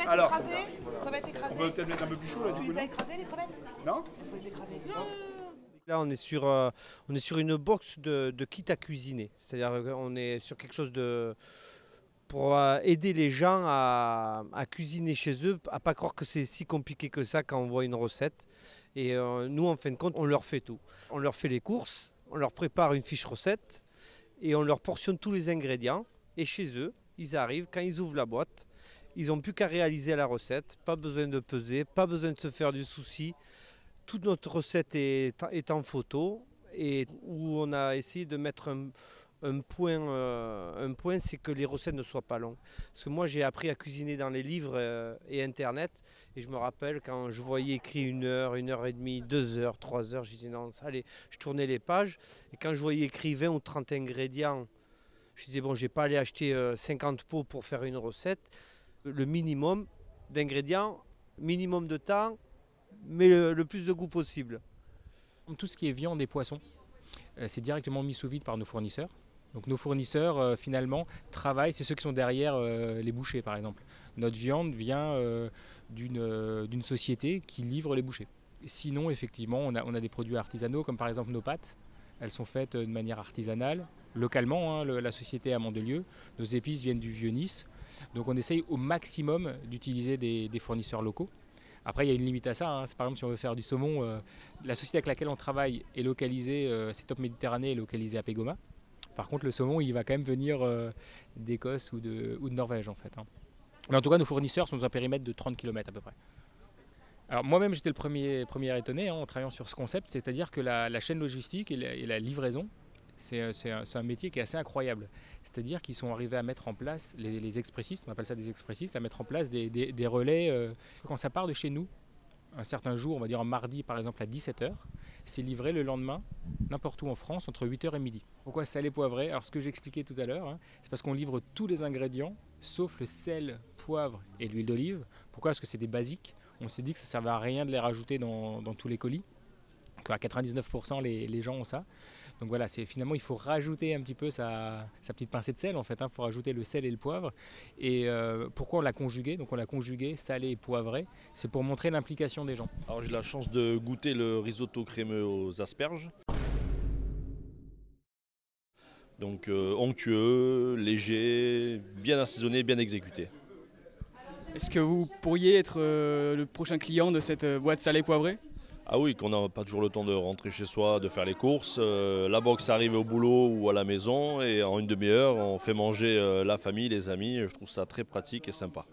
crevettes Alors, écrasées. Crevettes on écrasées. peut peut-être mettre un peu plus chaud là du Tu coup. les as écrasées les crevettes? Non. Il faut les écraser. Là, on est sur une box de kit à cuisiner. C'est-à-dire qu'on est sur quelque chose pour aider les gens à cuisiner chez eux, à pas croire que c'est si compliqué que ça quand on voit une recette. Et nous, en fin de compte, on leur fait tout. On leur fait les courses, on leur prépare une fiche recette et on leur portionne tous les ingrédients. Et chez eux, ils arrivent, quand ils ouvrent la boîte, ils n'ont plus qu'à réaliser la recette. Pas besoin de peser, pas besoin de se faire du souci. Toute notre recette est en photo et où on a essayé de mettre un point, c'est que les recettes ne soient pas longues. Parce que moi j'ai appris à cuisiner dans les livres et internet et je me rappelle quand je voyais écrit 1 heure, 1 heure et demie, 2 heures, 3 heures, je disais non, allez, je tournais les pages et quand je voyais écrit 20 ou 30 ingrédients, je disais bon, je vais pas aller acheter 50 pots pour faire une recette. Le minimum d'ingrédients, minimum de temps, mais le plus de goût possible. Tout ce qui est viande et poisson, c'est directement mis sous vide par nos fournisseurs. Donc nos fournisseurs finalement travaillent, c'est ceux qui sont derrière les bouchers par exemple. Notre viande vient d'une société qui livre les bouchers. Sinon effectivement on a des produits artisanaux comme par exemple nos pâtes. Elles sont faites de manière artisanale, localement, hein, la société à Mandelieu. Nos épices viennent du Vieux-Nice. Donc on essaye au maximum d'utiliser des fournisseurs locaux. Après, il y a une limite à ça. Hein. Par exemple, si on veut faire du saumon, la société avec laquelle on travaille est localisée, c'est Top Méditerranée, est localisée à Pégoma. Par contre, le saumon, il va quand même venir d'Écosse ou de Norvège, en fait. Hein. Mais en tout cas, nos fournisseurs sont dans un périmètre de 30 km à peu près. Alors moi-même, j'étais le premier étonné en travaillant sur ce concept, c'est-à-dire que la chaîne logistique et la livraison, c'est un métier qui est assez incroyable. C'est-à-dire qu'ils sont arrivés à mettre en place, les expressistes, on appelle ça des expressistes, à mettre en place des relais. Quand ça part de chez nous, un certain jour, on va dire un mardi par exemple à 17h, c'est livré le lendemain, n'importe où en France, entre 8h et midi. Pourquoi salé poivré? Alors ce que j'expliquais tout à l'heure, hein, c'est parce qu'on livre tous les ingrédients, sauf le sel, poivre et l'huile d'olive. Pourquoi? Parce que c'est des basiques. On s'est dit que ça ne servait à rien de les rajouter dans tous les colis. À 99% les gens ont ça. Donc voilà, finalement il faut rajouter un petit peu sa petite pincée de sel en fait, hein, pour rajouter le sel et le poivre. Et pourquoi on l'a conjugué? Donc on l'a conjugué salé et poivré, c'est pour montrer l'implication des gens. Alors j'ai la chance de goûter le risotto crémeux aux asperges. Donc onctueux, léger, bien assaisonné, bien exécuté. Est-ce que vous pourriez être le prochain client de cette boîte salée poivrée? Ah oui, qu'on n'a pas toujours le temps de rentrer chez soi, de faire les courses. La box arrive au boulot ou à la maison et en une demi-heure, on fait manger la famille, les amis. Je trouve ça très pratique et sympa.